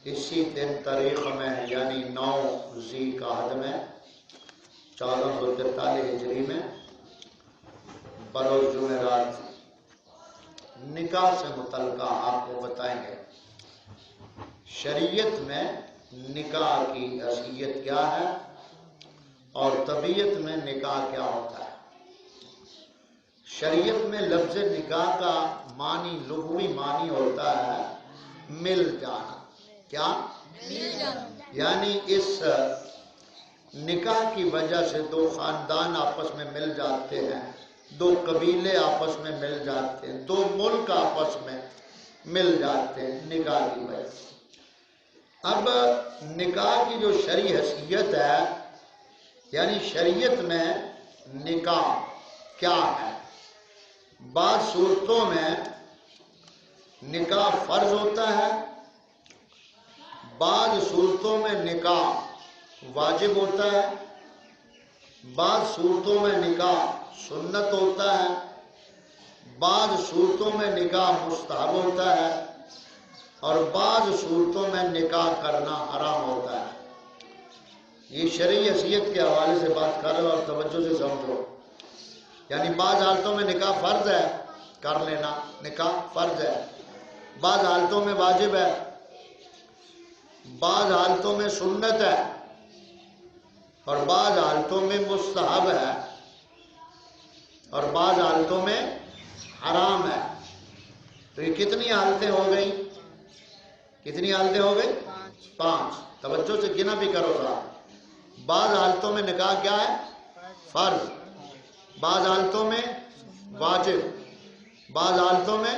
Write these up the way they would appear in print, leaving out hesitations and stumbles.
اسی دن تاریخ میں یعنی 9 ذی القعدہ میں 1443 ہجری میں بروز جمعرات نکاح سے متعلقہ آپ کو بتائیں گے شریعت میں نکاح کی حیثیت کیا ہے اور طبیعت میں نکاح کیا ہوتا ہے۔ شریعت میں لفظ نکاح کا معنی لغوی معنی ہوتا ہے مل جانا۔ کیا؟ مل جانا۔ یعنی اس نکاح کی وجہ سے دو خاندان آپس میں مل جاتے ہیں، دو قبیلے آپس میں مل جاتے ہیں، دو ملک آپس میں مل جاتے ہیں نکاح کی وجہ سے۔ اب نکاح کی جو شرعی حیثیت ہے یعنی شریعت میں نکاح کیا ہے، بعض صورتوں میں نکاح فرض ہوتا ہے، بعض صورتوں میں نکاح واجب ہوتا ہے، بعض صورتوں میں نکاح سنت ہوتا ہے، بعض صورتوں میں نکاح مستحب ہوتا ہے اور بعض صورتوں میں نکاح کرنا حرام ہوتا ہے۔ یہ شرعی حیثیت کے حوالے سے بات کر رہے اور توجہ سے سمجھو۔ یعنی بعض حالتوں میں نکاح فرض ہے، کر لینا نکاح فرض ہے، بعض حالتوں میں واجب ہے، بعض حالتوں میں سنت ہے اور بعض حالتوں میں مستحب ہے اور بعض حالتوں میں حرام ہے۔ تو یہ کتنی حالتیں ہو گئی؟ کتنی حالتیں ہو گئی؟ 5۔ توجہ سے گنا بھی کرو گا۔ بعض حالتوں میں نکاح کیا ہے؟ فرض، بعض حالتوں میں واجب، بعض حالتوں میں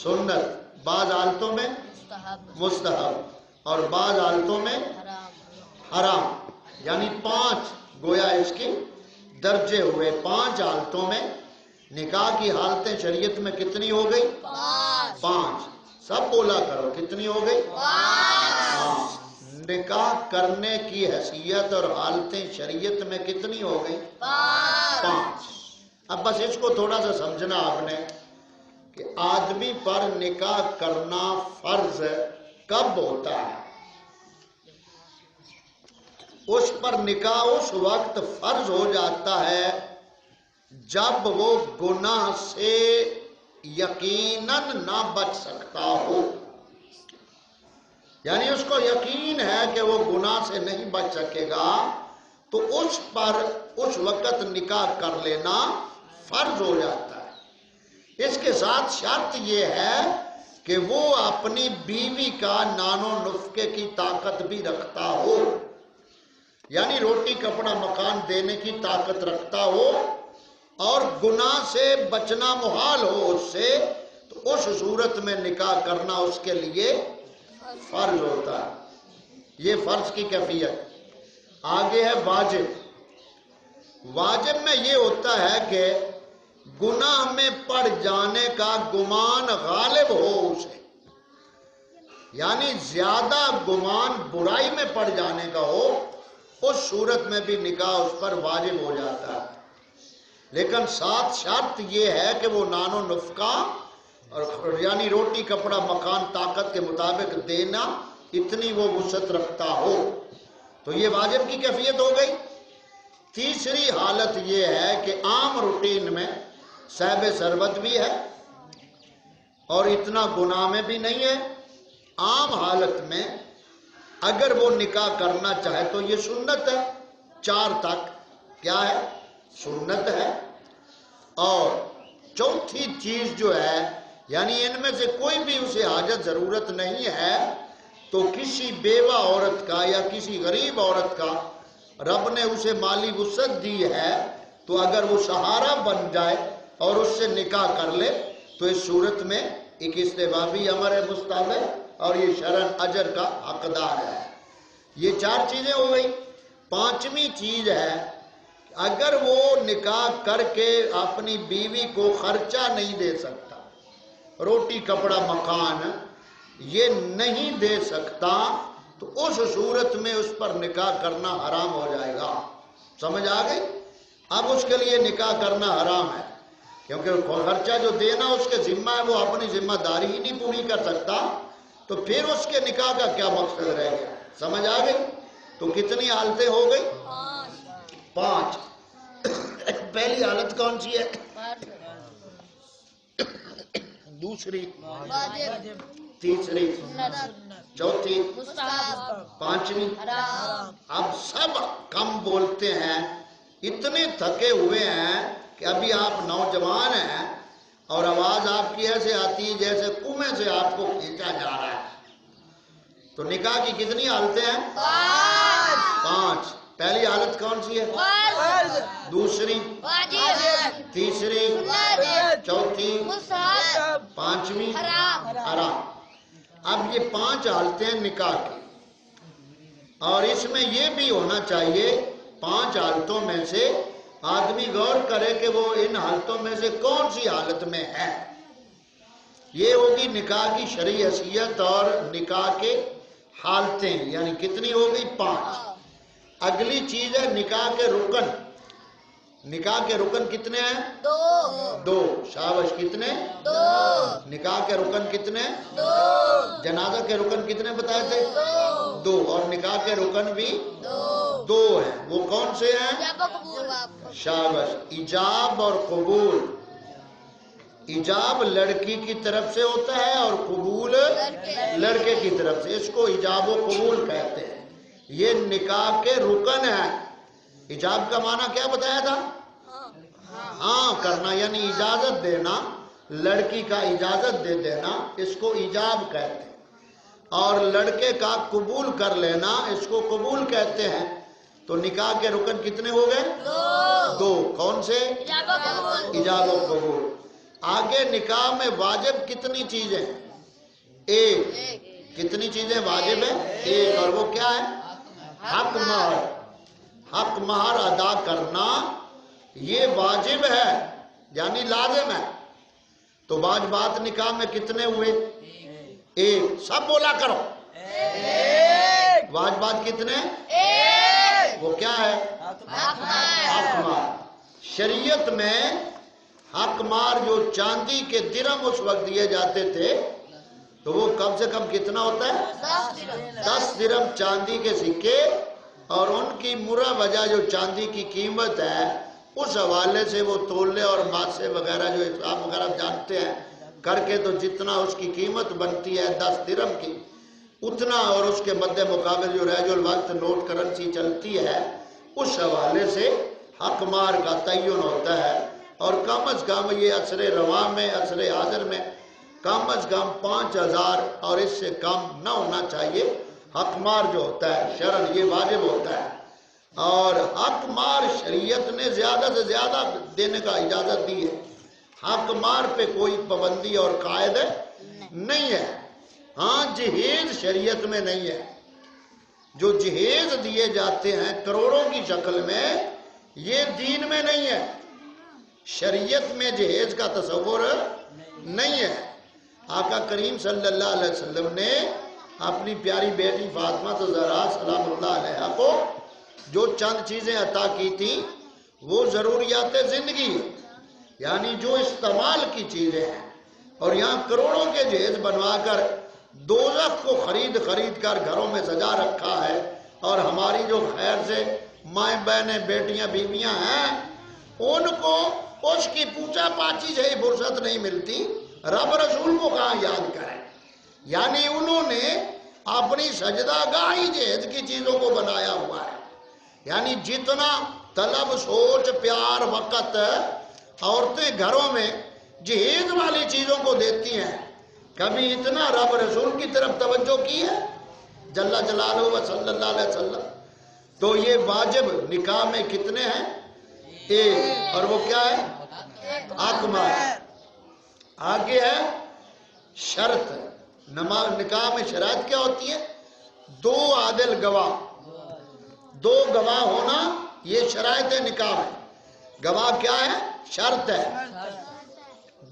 سنت، بعض حالتوں میں مستحب اور بعض حالتوں میں حرام۔ یعنی 5 گویا اس کے درجے ہوئے۔ 5 حالتوں میں نکاح کی حالتیں شریعت میں کتنی ہو گئی؟ 5۔ سب بولا کرو کتنی ہو گئی؟ 5۔ نکاح کرنے کی حیثیت اور حالتیں شریعت میں کتنی ہو گئی؟ 5۔ اب بس اس کو تھوڑا سا سمجھنا آپ نے کہ آدمی پر نکاح کرنا فرض کب ہوتا ہے؟ اس پر نکاح اس وقت فرض ہو جاتا ہے جب وہ گناہ سے یقیناً نہ بچ سکتا ہو۔ یعنی اس کو یقین ہے کہ وہ گناہ سے نہیں بچ سکے گا تو اس پر اس وقت نکاح کر لینا فرض ہو جاتا ہے۔ اس کے ساتھ شرط یہ ہے کہ وہ اپنی بیوی کا نان و نفقے کی طاقت بھی رکھتا ہو، یعنی روٹی کپڑا مکان دینے کی طاقت رکھتا ہو اور گناہ سے بچنا محال ہو اس سے، تو اس صورت میں نکاح کرنا اس کے لیے فرض ہوتا ہے۔ یہ فرض کی کیفیت۔ آگے ہے واجب۔ واجب میں یہ ہوتا ہے کہ گناہ میں پڑ جانے کا گمان غالب ہو اسے، یعنی زیادہ گمان برائی میں پڑ جانے کا ہو، اس صورت میں بھی نکاح اس پر واجب ہو جاتا ہے۔ لیکن ساتھ شرط یہ ہے کہ وہ نان و نفقہ اور یعنی روٹی کپڑا مکان طاقت کے مطابق دینا اتنی وہ وسعت رکھتا ہو، تو یہ واجب کی کیفیت ہو گئی۔ تیسری حالت یہ ہے کہ عام روٹین میں صاحب ثروت بھی ہے اور اتنا گناہ میں بھی نہیں ہے، عام حالت میں اگر وہ نکاح کرنا چاہے تو یہ سنت ہے، 4 تک کیا ہے؟ سنت ہے۔ اور چوتھی چیز جو ہے یعنی ان میں سے کوئی بھی اسے حاجت ضرورت نہیں ہے تو کسی بیوہ عورت کا یا کسی غریب عورت کا رب نے اسے مالی وسعت دی ہے تو اگر وہ سہارا بن جائے اور اس سے نکاح کر لے تو اس صورت میں ایک استحبابی امر ہے مستحب اور یہ شرعاً اجر کا حقدار ہے۔ یہ 4 چیزیں ہو گئی۔ 5ویں چیز ہے اگر وہ نکاح کر کے اپنی بیوی کو خرچہ نہیں دے سکتا، روٹی کپڑا مکان یہ نہیں دے سکتا، تو اس صورت میں اس پر نکاح کرنا حرام ہو جائے گا۔ سمجھ آ گئی؟ اب اس کے لیے نکاح کرنا حرام ہے کیونکہ خرچہ جو دینا اس کے ذمہ ہے، وہ اپنی ذمہ داری ہی نہیں پوری کر سکتا تو پھر اس کے نکاح کا کیا مقصد رہ گیا؟ سمجھ آ گئی؟ تو کتنی حالتیں ہو گئی؟ 5. پہلی حالت کون سی ہے؟ دوسری، تیسری، چوتھی، پانچویں. اب سب کم بولتے ہیں، اتنے تھکے ہوئے ہیں کہ ابھی آپ نوجوان ہیں اور آواز آپ کی ایسے آتی ہے جیسے کنویں سے آپ کو کھینچا جا رہا ہے. تو نکاح کی کتنی حالتیں ہیں؟ 5. پہلی حالت کون سی ہے؟ دوسری، تیسری، چوتھی، پانچویں حرام. اب یہ 5 حالتیں نکاح کی، اور اس میں یہ بھی ہونا چاہیے 5 حالتوں میں سے آدمی غور کرے کہ وہ ان حالتوں میں سے کون سی حالت میں ہے. یہ ہوگی نکاح کی شرعی حیثیت اور نکاح کے حالتیں، یعنی کتنی ہو گئی؟ 5. اگلی چیز ہے نکاح کے رکن. نکاح کے رکن کتنے ہیں؟ 2. شاباش، کتنے؟ 2. نکاح کے رکن کتنے؟ 2. جنازہ کے رکن کتنے بتائے تھے؟ 2. اور نکاح کے رکن بھی 2 ہیں. وہ کون سے ہیں؟ شاباش. ایجاب اور قبول. ایجاب لڑکی کی طرف سے ہوتا ہے اور قبول لڑکے کی طرف سے. اس کو ایجاب و قبول کہتے ہیں. یہ نکاح کے رکن ہیں. ایجاب کا معنی کیا بتایا تھا؟ ہاں کرنا، یعنی اجازت دینا، لڑکی کا اجازت دے دینا، اس کو ایجاب کہتے ہیں. اور لڑکے کا قبول کر لینا، اس کو قبول کہتے ہیں. تو نکاح کے رکن کتنے ہو گئے؟ 2. کون سے؟ ایجاب و قبول. آگے نکاح میں واجب کتنی چیزیں؟ 1. کتنی چیزیں واجب ہیں؟ 1. اور وہ کیا ہے؟ حق مہر. حق مہر ادا کرنا یہ واجب ہے، یعنی لازم ہے. تو واجبات نکاح میں کتنے ہوئے؟ 1. سب بولا کرو. واجبات کتنے؟ وہ کیا ہے؟ حق مہر. شریعت میں حق مہر جو چاندی کے درہم اس وقت دیے جاتے تھے، تو وہ کم سے کم کتنا ہوتا ہے؟ 10 درہم چاندی کے سکے. اور ان کی مرا وجہ جو چاندی کی قیمت ہے، اس حوالے سے وہ تولے اور ماسے وغیرہ جو حساب وغیرہ جانتے ہیں کر کے، تو جتنا اس کی قیمت بنتی ہے 10 درہم کی، اتنا، اور اس کے مد مقابل جو رجل الوقت نوٹ کرنسی چلتی ہے، اس حوالے سے حق مہر کا تعین ہوتا ہے. اور کم از کم یہ عصر رواں میں، عصر حاضر میں کم از کم 5000 اور اس سے کم نہ ہونا چاہیے. حق مہر جو ہوتا ہے شرعاً یہ واجب ہوتا ہے. اور حق مہر شریعت نے زیادہ سے زیادہ دینے کا اجازت دی ہے. حق مہر پہ کوئی پابندی اور قائد نہیں ہے. ہاں جہیز شریعت میں نہیں ہے. جو جہیز دیے جاتے ہیں کروڑوں کی شکل میں، یہ دین میں نہیں ہے. شریعت میں جہیز کا تصور نہیں ہے. آقا کریم صلی اللہ علیہ وسلم نے اپنی پیاری بیٹی فاطمہ الزہرا سلام اللہ علیہا کو جو چند چیزیں عطا کی تھیں، وہ ضروریات زندگی، یعنی جو استعمال کی چیزیں ہیں. اور یہاں کروڑوں کے جہیز بنوا کر دوزخ کو خرید کر گھروں میں سجا رکھا ہے. اور ہماری جو خیر سے مائیں بہنیں بیٹیاں بیویاں ہیں، ان کو اس کی پوچھا پاچی سے ہی فرصت نہیں ملتی، رب رسول کو کہاں یاد کریں. یعنی انہوں نے اپنی سجدہ گاہی جہیز کی چیزوں کو بنایا ہوا ہے. یعنی جتنا طلب، سوچ، پیار، وقت عورتیں گھروں میں جہیز والی چیزوں کو دیتی ہیں، کبھی اتنا رب رسول کی طرف توجہ کی ہے جل جلالہ و صلی اللہ علیہ وسلم. تو یہ واجب نکاح میں کتنے ہیں؟ 1. اور وہ کیا ہے؟ حق مہر. آگے ہے شرط. نکاح میں شرائط کیا ہوتی ہے؟ 2 عادل گواہ. 2 گواہ ہونا یہ شرائط نکاح ہے. گواہ کیا ہے؟ شرط ہے.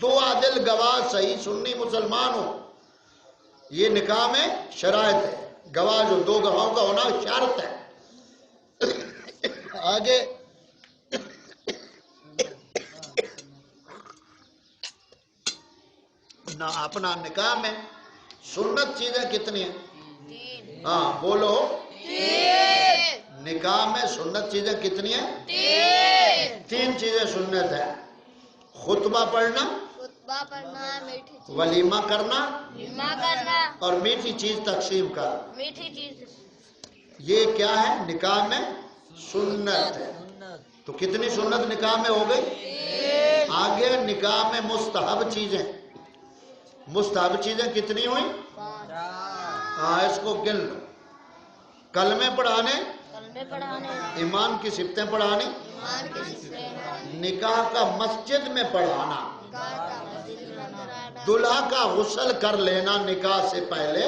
2 عادل گواہ صحیح سنی مسلمان ہو، یہ نکاح میں شرائط ہے. گواہ جو 2 گواہوں کا ہونا شرط ہے. آگے نہ اپنا نکاح میں سنت چیزیں کتنی ہیں؟ ہاں بولو، نکاح میں سنت چیزیں کتنی ہیں؟ 3 چیزیں سنت ہیں: خطبہ پڑھنا، ولیمہ کرنا، اور میٹھی چیز تقسیم کرنا۔ یہ کیا ہے؟ نکاح میں سنت ہے۔ تو کتنی سنت نکاح میں ہو گئی؟ آگے نکاح میں مستحب چیزیں، مستحب چیزیں کتنی ہوئی؟ ہاں اس کو گن لو۔ کلمے پڑھانے، ایمان کی صفتیں پڑھانی، نکاح کا مسجد میں پڑھانا، دلہا کا غسل کر لینا نکاح سے پہلے۔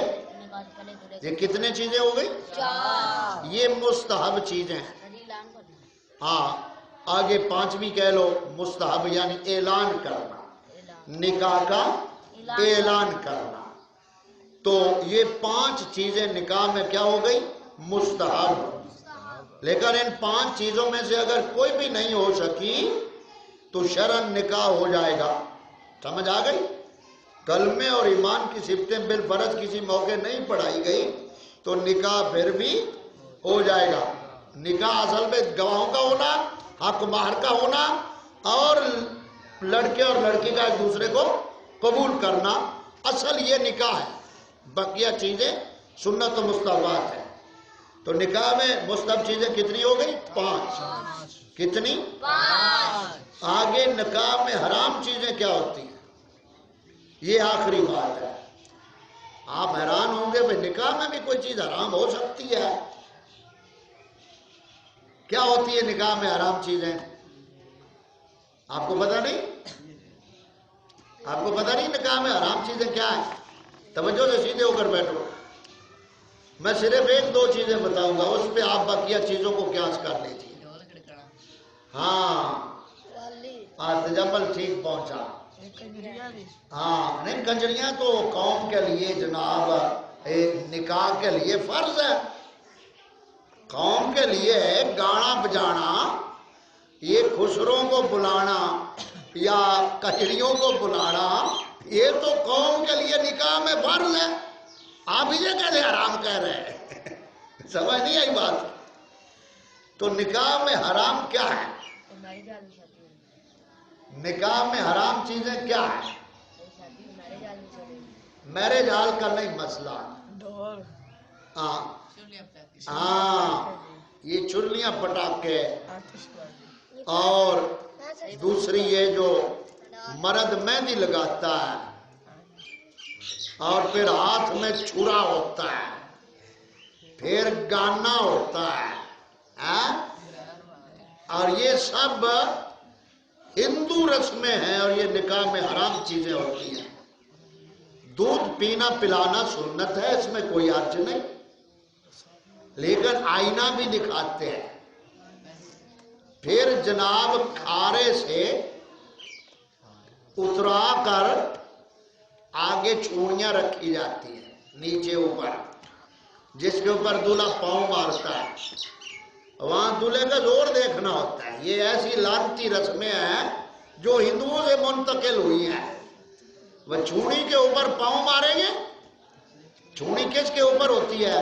یہ کتنے چیزیں ہو گئی؟ یہ مستحب چیزیں ہیں۔ ہاں آگے 5ویں کہہ لو مستحب، یعنی اعلان کرنا، نکاح کا اعلان کرنا۔ تو یہ 5 چیزیں نکاح میں کیا ہو گئی؟ مستحب۔ لیکن ان 5 چیزوں میں سے اگر کوئی بھی نہیں ہو سکی تو شرعاً نکاح ہو جائے گا۔ سمجھ آ گئی؟ کلمے اور ایمان کی صفتیں بالفرض کسی موقع نہیں پڑھائی گئی تو نکاح پھر بھی ہو جائے گا۔ نکاح اصل میں گواہوں کا ہونا، حق مہر کا ہونا، اور لڑکے اور لڑکی کا ایک دوسرے کو قبول کرنا، اصل یہ نکاح ہے۔ بقیہ چیزیں سنت و مستحبات ہیں۔ تو نکاح میں مستحب چیزیں کتنی ہو گئی؟ 5۔ کتنی؟ 5۔ آگے نکاح میں حرام چیزیں کیا ہوتی ہیں؟ یہ آخری بات ہے۔ آپ حیران ہوں گے بھئی نکاح میں بھی کوئی چیز حرام ہو سکتی ہے؟ کیا ہوتی ہے نکاح میں حرام چیزیں؟ آپ کو پتہ نہیں؟ آپ کو پتہ نہیں نکاح میں حرام چیزیں کیا ہیں؟ توجہ سے سیدھے ہو کر بیٹھو۔ میں صرف 1-2 چیزیں بتاؤں گا، اس پہ آپ بقیہ چیزوں کو قیاس کر لیجیے۔ ہاں تجمل ٹھیک پہنچا۔ ہاں نہیں، کنجریاں تو قوم کے لیے جناب نکاح کے لیے فرض ہے، قوم کے لیے گانا بجانا، یہ خسروں کو بلانا یا کچریوں کو بلانا، یہ تو قوم کے لیے نکاح میں فرض ہے۔ آپ یہ کیسے حرام کہہ رہے ہیں؟ سمجھ نہیں آئی بات؟ تو نکاح میں حرام کیا ہے؟ نکاح میں حرام چیزیں کیا ہیں؟ میرج ہال کا نہیں مسئلہ، ہاں یہ چرلیاں پٹاخے، اور دوسری یہ جو مرد مہندی لگاتا ہے اور پھر ہاتھ میں چھرا ہوتا ہے، پھر گانا ہوتا ہے، اور یہ سب ہندو رسمیں ہیں اور یہ نکاح میں حرام چیزیں ہوتی ہیں۔ دودھ پینا پلانا سنت ہے، اس میں کوئی حرج نہیں، لیکن آئینہ بھی دکھاتے ہیں۔ پھر جناب کھارے سے اترا کر آگے چوڑیاں رکھی جاتی ہیں نیچے اوپر، جس کے اوپر دولہا پاؤں مارتا ہے، وہاں دولہے کا زور دیکھنا ہوتا ہے۔ یہ ایسی لعنتی رسمیں ہیں جو ہندوؤں سے منتقل ہوئی ہیں۔ وہ چوڑی کے اوپر پاؤں ماریں گے۔ چوڑی کس کے اوپر ہوتی ہے؟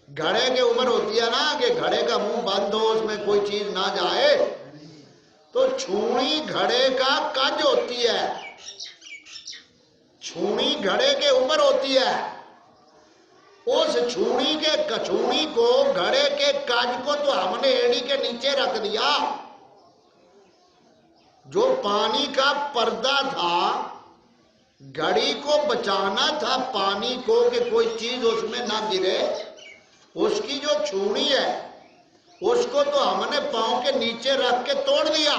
گھڑے کے اوپر ہوتی ہے نا، کہ گھڑے کا منہ بند ہو، اس میں کوئی چیز نہ جائے۔ تو چھوڑی گھڑے کا کج ہوتی ہے، چھوڑی گھڑے کے اوپر ہوتی ہے۔ اس چھوڑی کے کچھوڑی کو، گھڑے کے کج کو تو ہم نے ایڑی کے نیچے رکھ دیا۔ جو پانی کا پردہ تھا، گھڑی کو بچانا تھا پانی کو کہ کوئی چیز اس میں نہ گرے، اس کی جو چھوڑی ہے اس کو تو ہم نے پاؤں کے نیچے رکھ کے توڑ دیا۔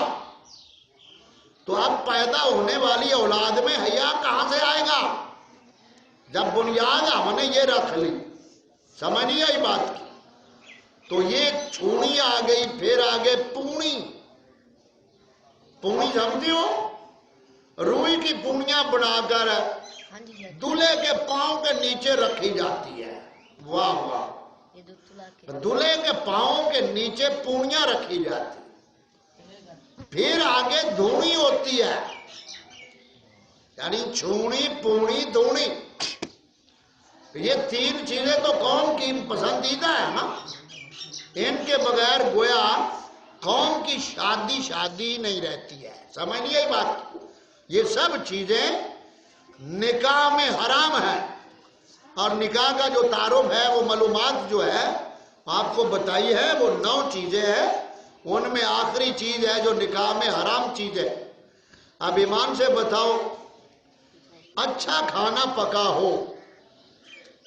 تو اب پیدا ہونے والی اولاد میں حیا کہاں سے آئے گا جب بنیاد ہم نے یہ رکھ لی؟ سمجھ نہیں آئی بات کی؟ تو یہ چھوڑی آ گئی، پھر آگے پونی۔ پونی سمجھتی ہو؟ روئی کی پونیاں بنا کر دولہے کے پاؤں کے نیچے رکھی جاتی ہے۔ واہ واہ، دولہے کے پاؤں کے نیچے پونیاں رکھی جاتی، پھر آگے دھونی ہوتی ہے۔ یعنی چھونی پونی دھونی، یہ تین چیزیں تو قوم کی پسندیدہ ہے نا، ان کے بغیر گویا قوم کی شادی نہیں رہتی ہے. سمجھ نہیں آئی بات؟ یہ سب چیزیں نکاح میں حرام ہیں. اور نکاح کا جو تعارف ہے وہ معلومات جو ہے آپ کو بتائی ہے، وہ 9 چیزیں ہیں. ان میں آخری چیز ہے جو نکاح میں حرام چیز ہے. اب ایمان سے بتاؤ، اچھا کھانا پکا ہو،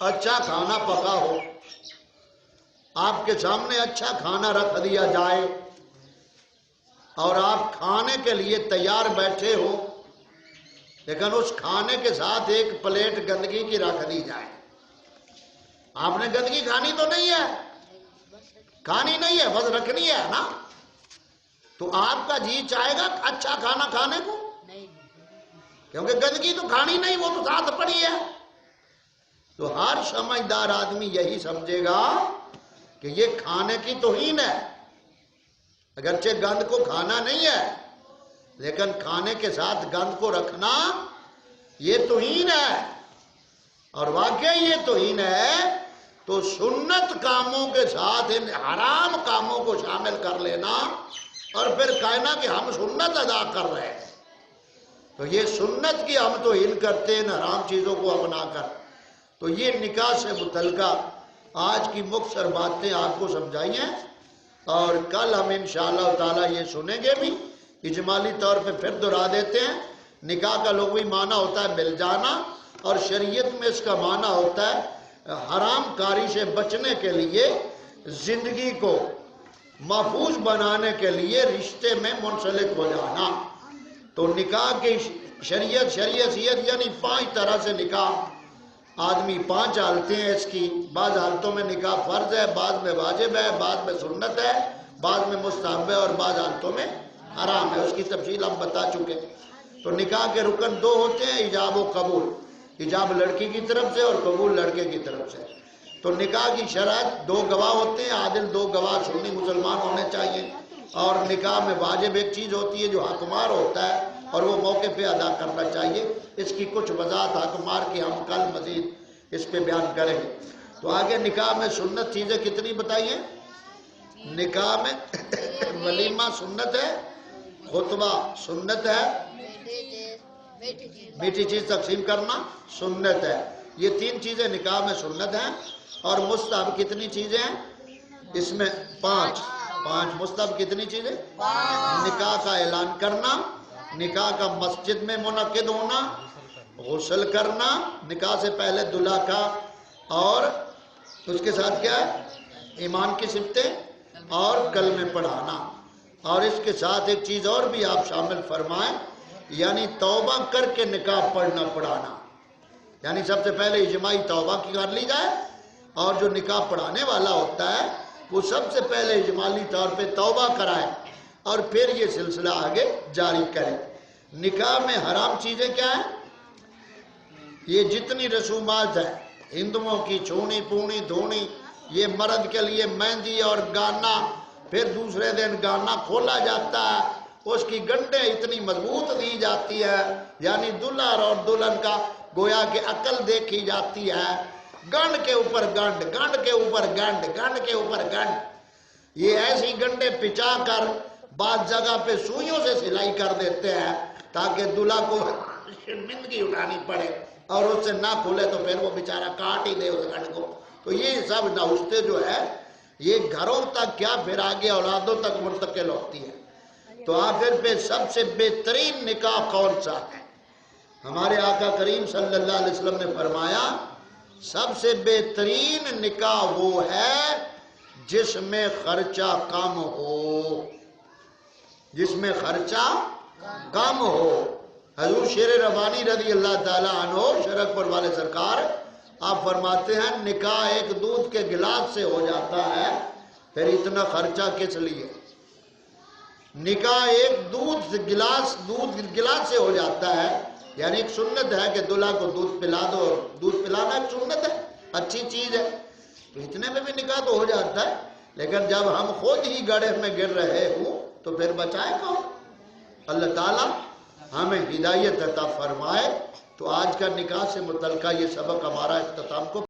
اچھا کھانا پکا ہو، آپ کے سامنے اچھا کھانا رکھ دیا جائے اور آپ کھانے کے لیے تیار بیٹھے ہو، لیکن اس کھانے کے ساتھ ایک پلیٹ گندگی کی رکھ دی جائے. آپ نے گندگی کھانی تو نہیں ہے، کھانی نہیں ہے، بس رکھنی ہے نا. تو آپ کا جی چاہے گا اچھا کھانا کھانے کو؟ کیونکہ گندگی تو کھانی نہیں، وہ تو ساتھ پڑی ہے. تو ہر سمجھدار آدمی یہی سمجھے گا کہ یہ کھانے کی توہین ہے. اگرچہ گند کو کھانا نہیں ہے، لیکن کھانے کے ساتھ گند کو رکھنا یہ توہین ہے. اور واقعی یہ توہین ہے. تو سنت کاموں کے ساتھ ان حرام کاموں کو شامل کر لینا اور پھر کہنا کہ ہم سنت ادا کر رہے ہیں، تو یہ سنت کی ہم توہین کرتے ہیں حرام چیزوں کو اپنا کر. تو یہ نکاح سے متعلقہ آج کی مختصر باتیں آپ کو سمجھائی ہیں، اور کل ہم انشاءاللہ تعالی یہ سنیں گے بھی. اجمالی طور پہ پھر دہرا دیتے ہیں، نکاح کا لغوی معنی ہوتا ہے مل جانا، اور شریعت میں اس کا معنی ہوتا ہے حرام کاری سے بچنے کے لیے، زندگی کو محفوظ بنانے کے لیے رشتے میں منسلک ہو جانا. تو نکاح کی شریعت یعنی 5 طرح سے نکاح. آدمی 5 حالتیں ہیں اس کی. بعض حالتوں میں نکاح فرض ہے، بعض میں واجب ہے، بعض میں سنت ہے، بعض میں مستحب ہے، اور بعض حالتوں میں حرام ہے. اس کی تفصیل ہم بتا چکے. تو نکاح کے رکن 2 ہوتے ہیں، ایجاب و قبول. ایجاب لڑکی کی طرف سے اور قبول لڑکے کی طرف سے. تو نکاح کی شرائط 2 گواہ ہوتے ہیں، عادل 2 گواہ سنی مسلمان ہونے چاہیے. اور نکاح میں واجب ایک چیز ہوتی ہے جو حقمار ہوتا ہے، اور وہ موقع پہ ادا کرنا چاہیے. اس کی کچھ وضاحت حقمار کی ہم کل مزید اس پہ بیان کریں گے. تو آگے نکاح میں سنت چیزیں کتنی بتائیے؟ نکاح میں ولیمہ سنت ہے، خطبہ سنت ہے، میٹھی چیز تقسیم کرنا سنت ہے. یہ 3 چیزیں نکاح میں سنت ہیں. اور مستحب کتنی چیزیں ہیں اس میں؟ 5 مستحب کتنی چیزیں؟ نکاح کا اعلان کرنا، نکاح کا مسجد میں منعقد ہونا، غسل کرنا نکاح سے پہلے دلہا کا، اور اس کے ساتھ کیا ہے؟ ایمان کی صفتیں اور کلمے پڑھانا. اور اس کے ساتھ ایک چیز اور بھی آپ شامل فرمائیں، یعنی توبہ کر کے نکاح پڑھنا پڑھانا. یعنی سب سے پہلے اجماعی توبہ کی کر لی جائے، اور جو نکاح پڑھانے والا ہوتا ہے وہ سب سے پہلے اجمالی طور پہ توبہ کرائے، اور پھر یہ سلسلہ آگے جاری کرے. نکاح میں حرام چیزیں کیا ہیں؟ یہ جتنی رسومات ہیں ہندوؤں کی، چھونی پونی دھونی، یہ مرد کے لیے مہندی اور گانا، پھر دوسرے دن گانا کھولا جاتا ہے، اس کی گنڈیں اتنی مضبوط دی جاتی ہے، یعنی دلہا اور دلہن کا گویا کہ عقل دیکھی جاتی ہے. گنڈ کے اوپر گنڈ، گنڈ کے اوپر گنڈ، گنڈ کے اوپر گنڈ. یہ ایسی گنڈے پچا کر بعض جگہ پہ سوئیوں سے سلائی کر دیتے ہیں تاکہ دلہا کو شرمندگی اٹھانی پڑے، اور اس سے نہ کھولے تو پھر وہ بیچارہ کاٹ ہی دے اس گنڈ کو. تو یہ سب نوشتے جو ہے یہ گھروں تک کیا پھر آگے اولادوں تک منتقل ہوتی ہے. تو آخر پہ سب سے بہترین نکاح کون سا ہے؟ ہمارے آقا کریم صلی اللہ علیہ وسلم نے فرمایا سب سے بہترین نکاح وہ ہے جس میں خرچہ کم ہو، جس میں خرچہ کم ہو. حضور شیر ربانی رضی اللہ تعالی عنہ شرک پر والے سرکار آپ فرماتے ہیں نکاح ایک دودھ کے گلاس سے ہو جاتا ہے، پھر اتنا خرچہ کس لیے؟ نکاح ایک دودھ گلاس سے ہو جاتا ہے، یعنی ایک سنت ہے کہ دلہا کو دودھ پلا دو، اور دودھ پلانا ایک سنت ہے، اچھی چیز ہے، تو اتنے میں بھی نکاح تو ہو جاتا ہے. لیکن جب ہم خود ہی گڑھے میں گر رہے ہوں تو پھر بچائے کون؟ اللہ تعالیٰ. ہمیں ہدایت عطا فرمائے۔ تو آج کا نکاح سے متعلقہ یہ سبق ہمارا اختتام کو